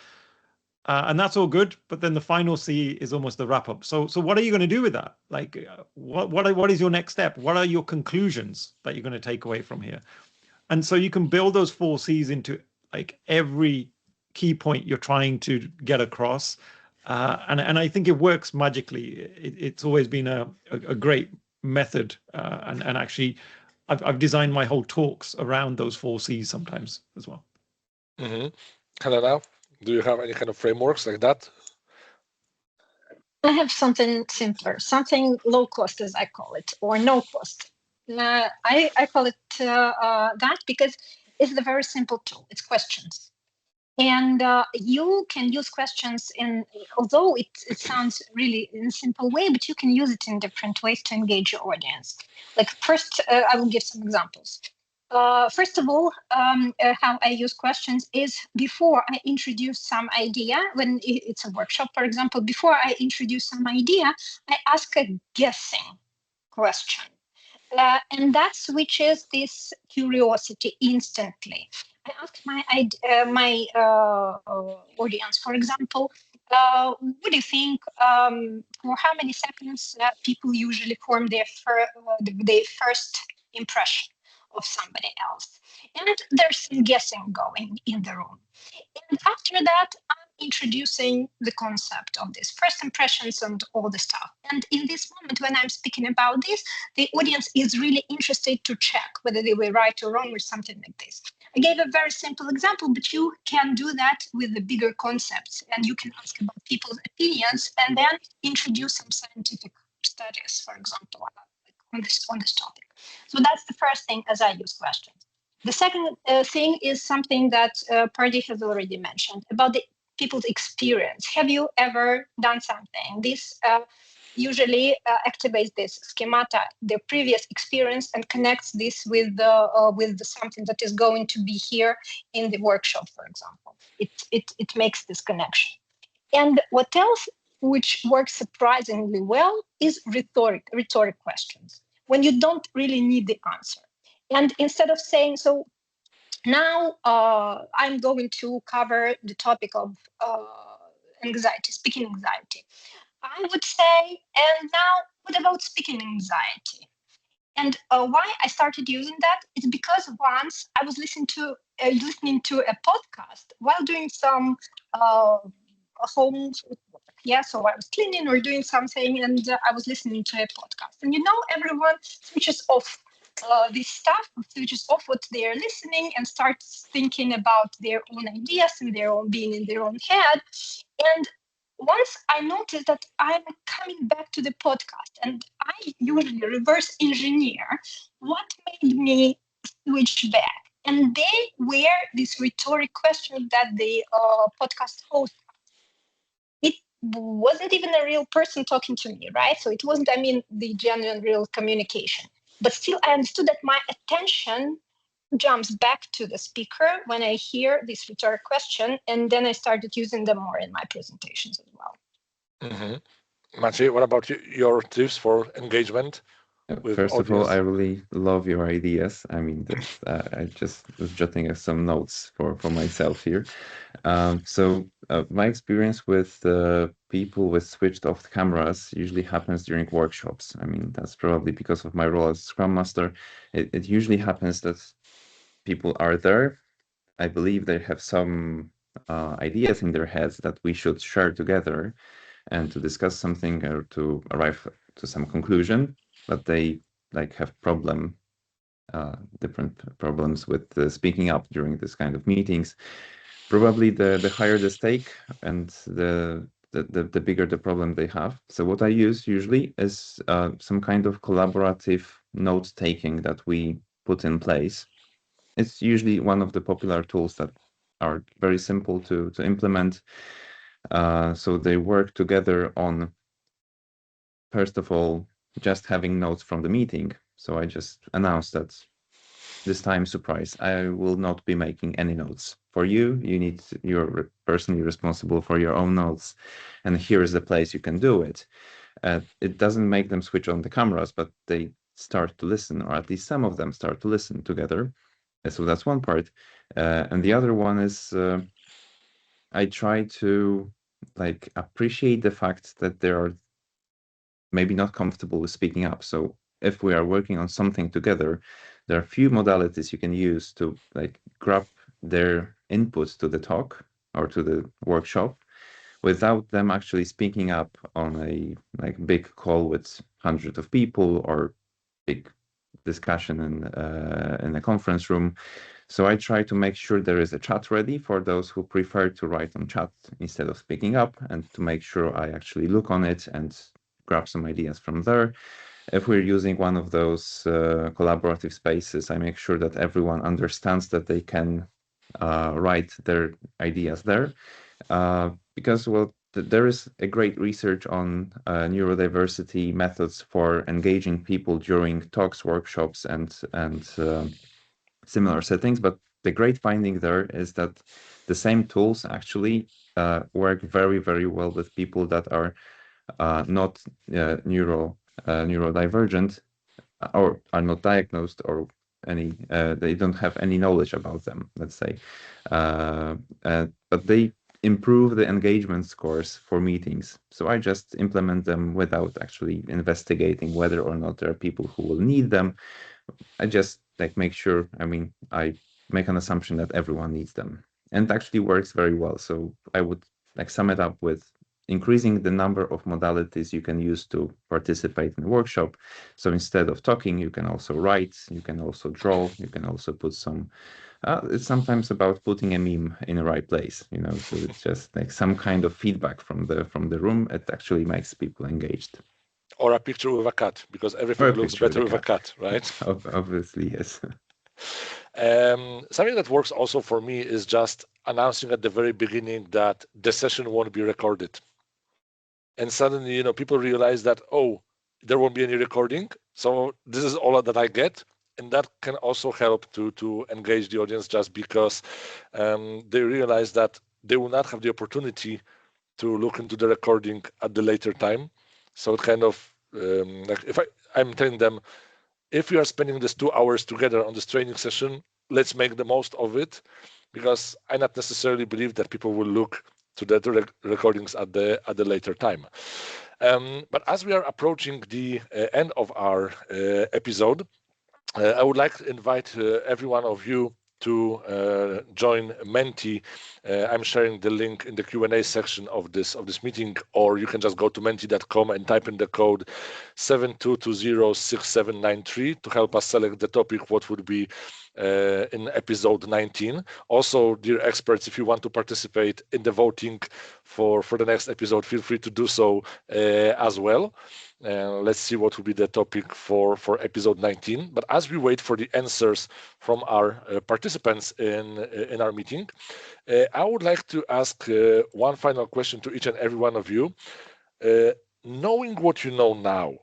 And that's all good. But then the final C is almost the wrap up. So what are you going to do with that? Like, what is your next step? What are your conclusions that you're going to take away from here? And so you can build those 4 C's into like every key point you're trying to get across. And I think it works magically. It's always been a great method. And actually, I've designed my whole talks around those 4 C's sometimes as well. Mm-hmm. Helena, do you have any kind of frameworks like that? I have something simpler, something low cost, as I call it, or no cost. I call it that because it's a very simple tool. It's questions. And you can use questions although it sounds really in a simple way, but you can use it in different ways to engage your audience. Like first, I will give some examples. First of all, how I use questions is before I introduce some idea, when it's a workshop, for example, before I introduce some idea, I ask a guessing question. And that switches this curiosity instantly. I ask my audience, for example, what do you think, for how many seconds people usually form their first impression of somebody else? And there's some guessing going in the room. And after that, I'm introducing the concept of this first impressions and all the stuff. And in this moment, when I'm speaking about this, the audience is really interested to check whether they were right or wrong or something like this. I gave a very simple example, but you can do that with the bigger concepts, and you can ask about people's opinions and then introduce some scientific studies, for example, on this topic. So that's the first thing as I use questions. The second thing is something that Paddy has already mentioned about the people's experience. Have you ever done something? This usually activates this schemata, their previous experience, and connects this with something that is going to be here in the workshop, for example. It makes this connection. And what else, which works surprisingly well, is rhetoric questions, when you don't really need the answer. And instead of saying, so now I'm going to cover the topic of anxiety, speaking anxiety, I would say, and now what about speaking anxiety? And why I started using that is because once I was listening to a podcast while doing some home work. Yeah, so I was cleaning or doing something, and I was listening to a podcast. And everyone switches off this stuff, switches off what they're listening, and starts thinking about their own ideas and being in their own head. And once I noticed that I'm coming back to the podcast, and I usually reverse engineer what made me switch back. And they were this rhetoric question that the podcast host asked. It wasn't even a real person talking to me, right? So it wasn't, the genuine real communication. But still, I understood that my attention jumps back to the speaker when I hear this rhetoric question, and then I started using them more in my presentations as well. Mm-hmm. Maciej, what about your tips for engagement? First of all, audience? I really love your ideas. I mean, I just was jotting some notes for myself here. My experience with people with switched off cameras usually happens during workshops. I mean, that's probably because of my role as Scrum Master. It usually happens that people are there. I believe they have some ideas in their heads that we should share together and to discuss something or to arrive to some conclusion, but they like have different problems with speaking up during this kind of meetings. Probably the higher the stake and the bigger the problem they have. So what I use usually is some kind of collaborative note taking that we put in place. It's usually one of the popular tools that are very simple to implement. So they work together on, first of all, just having notes from the meeting. So I just announced that this time, surprise, I will not be making any notes for you. You're personally responsible for your own notes, and here is the place you can do it. It doesn't make them switch on the cameras, but they start to listen, or at least some of them start to listen together. So that's one part. And the other one is I try to like appreciate the fact that they are maybe not comfortable with speaking up. So if we are working on something together, there are a few modalities you can use to like grab their inputs to the talk or to the workshop without them actually speaking up on a like big call with hundreds of people or big discussion in a conference room. So I try to make sure there is a chat ready for those who prefer to write on chat instead of speaking up, and to make sure I actually look on it and grab some ideas from there. If we're using one of those collaborative spaces, I make sure that everyone understands that they can write their ideas there. Because, well, there is a great research on neurodiversity methods for engaging people during talks, workshops, and similar settings. But the great finding there is that the same tools actually work very, very well with people that are not neurodivergent or are not diagnosed or they don't have any knowledge about them, let's say. But they improve the engagement scores for meetings. So I just implement them without actually investigating whether or not there are people who will need them. I just like make sure, I make an assumption that everyone needs them, and it actually works very well. So I would like sum it up with increasing the number of modalities you can use to participate in a workshop. So instead of talking, you can also write, you can also draw, you can also put some, it's sometimes about putting a meme in the right place, so it's just like some kind of feedback from the room. It actually makes people engaged. Or a picture with a cat, because everything looks better with a cat, right? Obviously, yes. Something that works also for me is just announcing at the very beginning that the session won't be recorded. And suddenly, people realize that, oh, there won't be any recording. So this is all that I get. And that can also help to engage the audience, just because they realize that they will not have the opportunity to look into the recording at the later time. So it kind of, like if I'm telling them, if we are spending this 2 hours together on this training session, let's make the most of it, because I not necessarily believe that people will look to the recordings at the later time. But as we are approaching the end of our episode, I would like to invite every one of you to join Menti. I'm sharing the link in the Q&A section of this meeting, or you can just go to menti.com and type in the code 72206793 to help us select the topic what would be in episode 19. Also, dear experts, if you want to participate in the voting for the next episode, feel free to do so as well. Let's see what will be the topic for episode 19. But as we wait for the answers from our participants in our meeting, I would like to ask one final question to each and every one of you. Knowing what you know now,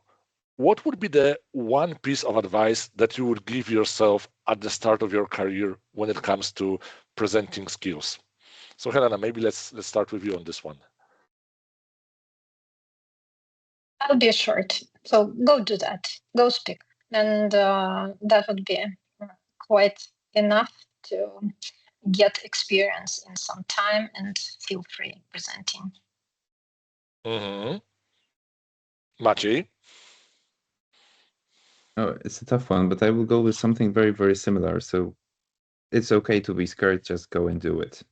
what would be the one piece of advice that you would give yourself at the start of your career when it comes to presenting skills? So Helena, maybe let's start with you on this one. I'll be short. So go do that. Go speak, and that would be quite enough to get experience in some time and feel free presenting. Maciej? Oh, it's a tough one, but I will go with something very, very similar. So it's okay to be scared, just go and do it.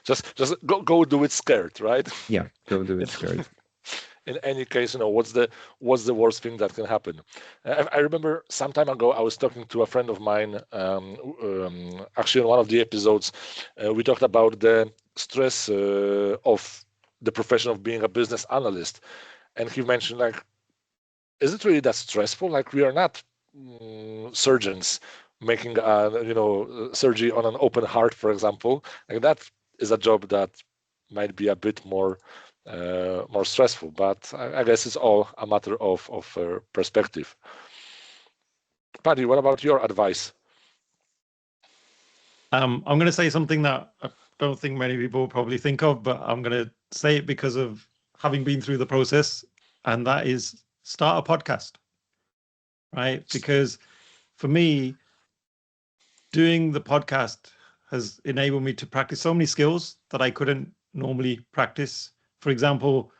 Just go do it scared, right? Yeah, go do it scared. In any case, what's the worst thing that can happen? I remember some time ago I was talking to a friend of mine. Actually, in one of the episodes, we talked about the stress of the profession of being a business analyst, and he mentioned, like, is it really that stressful? Like, we are not surgeons making surgery on an open heart, for example. Like, that is a job that might be a bit more stressful, but I guess it's all a matter of perspective. Paddy, what about your advice? I'm going to say something that I don't think many people probably think of, but I'm going to say it because of having been through the process, and that is start a podcast, right? Because for me, doing the podcast has enabled me to practice so many skills that I couldn't normally practice. For example,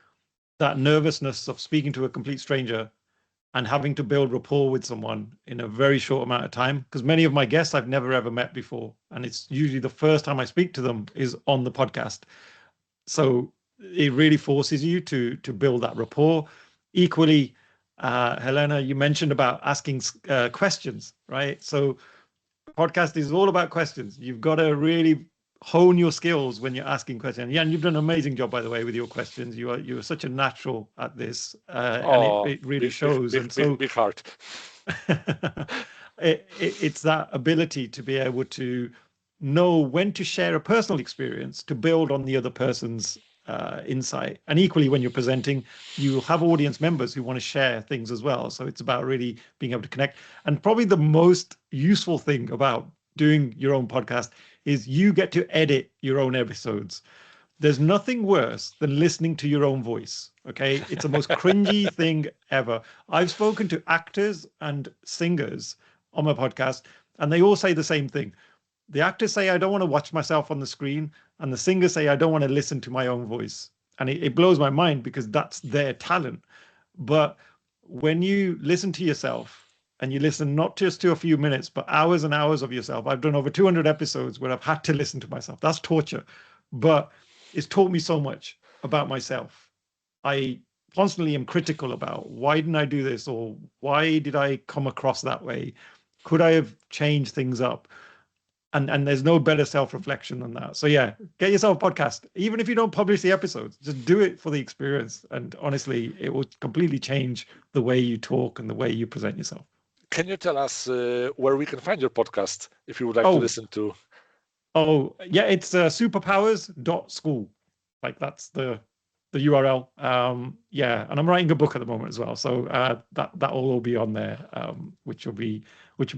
that nervousness of speaking to a complete stranger and having to build rapport with someone in a very short amount of time, because many of my guests I've never ever met before, and it's usually the first time I speak to them is on the podcast. So it really forces you to build that rapport. Equally, Helena, you mentioned about asking questions, right? So podcast is all about questions. You've got to really hone your skills when you're asking questions. Yeah, and you've done an amazing job, by the way, with your questions. You are such a natural at this, and it really shows. And so, big heart. It's that ability to be able to know when to share a personal experience to build on the other person's insight. And equally, when you're presenting, you'll have audience members who want to share things as well. So it's about really being able to connect. And probably the most useful thing about doing your own podcast is you get to edit your own episodes. There's nothing worse than listening to your own voice. Okay. It's the most cringy thing ever. I've spoken to actors and singers on my podcast, and they all say the same thing. The actors say, I don't want to watch myself on the screen. And the singers say, I don't want to listen to my own voice. And it blows my mind because that's their talent. But when you listen to yourself and you listen not just to a few minutes, but hours and hours of yourself, I've done over 200 episodes where I've had to listen to myself. That's torture. But it's taught me so much about myself. I constantly am critical about why didn't I do this, or why did I come across that way? Could I have changed things up? And there's no better self-reflection than that. So yeah, get yourself a podcast. Even if you don't publish the episodes, just do it for the experience. And honestly, it will completely change the way you talk and the way you present yourself. Can you tell us where we can find your podcast if you would like to listen to? Oh yeah, it's superpowers.school. Like that's the URL. Yeah, and I'm writing a book at the moment as well, so that will all be on there, which will be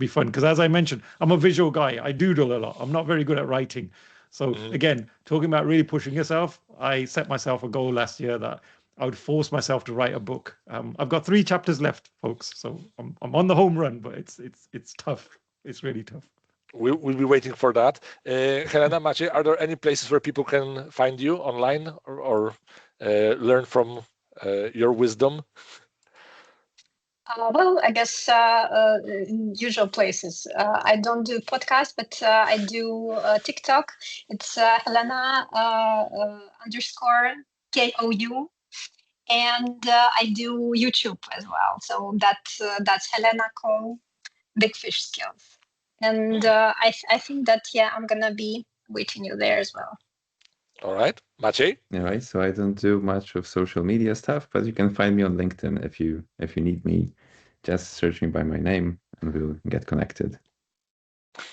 fun. Because as I mentioned, I'm a visual guy. I doodle a lot. I'm not very good at writing. So again, talking about really pushing yourself, I set myself a goal last year that I would force myself to write a book. I've got 3 chapters left, folks. So I'm on the home run, but it's tough. It's really tough. We'll be waiting for that. Helena, Maciej, are there any places where people can find you online or learn from your wisdom? Well, I guess usual places. I don't do podcasts, but I do TikTok. It's Helena _KOU. And I do YouTube as well. So that's Helena Ko, Big Fish Skills. And I think that, yeah, I'm going to be waiting you there as well. All right. Maciej? All right. So I don't do much of social media stuff, but you can find me on LinkedIn if you need me. Just search me by my name and we'll get connected.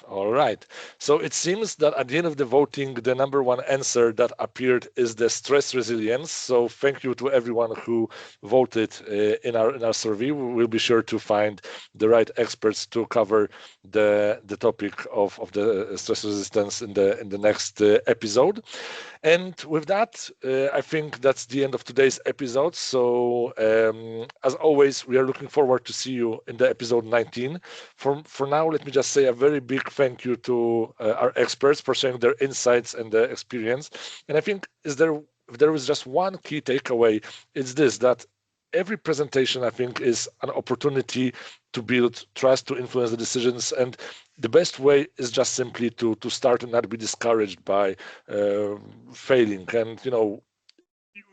All right. So it seems that at the end of the voting, the number one answer that appeared is the stress resilience. So thank you to everyone who voted in our survey. We will be sure to find the right experts to cover the topic of the stress resistance in the next episode. And with that, I think that's the end of today's episode. So as always, we are looking forward to see you in the episode 19. For now, let me just say a very big thank you to our experts for sharing their insights and their experience. And I think if there is just one key takeaway, it's this, that every presentation, I think, is an opportunity to build trust, to influence the decisions. And the best way is just simply to start and not be discouraged by failing. And,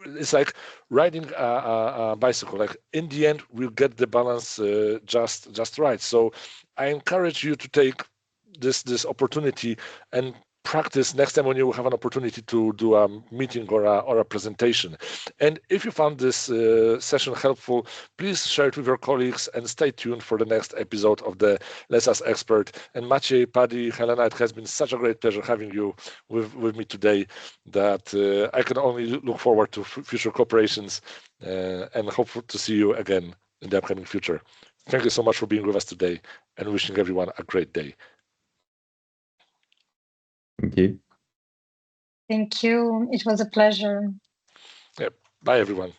it's like riding a bicycle. Like in the end, we'll get the balance just right. So I encourage you to take this opportunity and practice next time when you have an opportunity to do a meeting or a presentation. And if you found this session helpful, please share it with your colleagues and stay tuned for the next episode of the Let's Ask Expert. And Maciej, Paddy, Helena, it has been such a great pleasure having you with me today, that I can only look forward to future cooperations and hope to see you again in the upcoming future. Thank you so much for being with us today, and wishing everyone a great day. Thank you. Thank you. It was a pleasure. Yeah. Bye, everyone.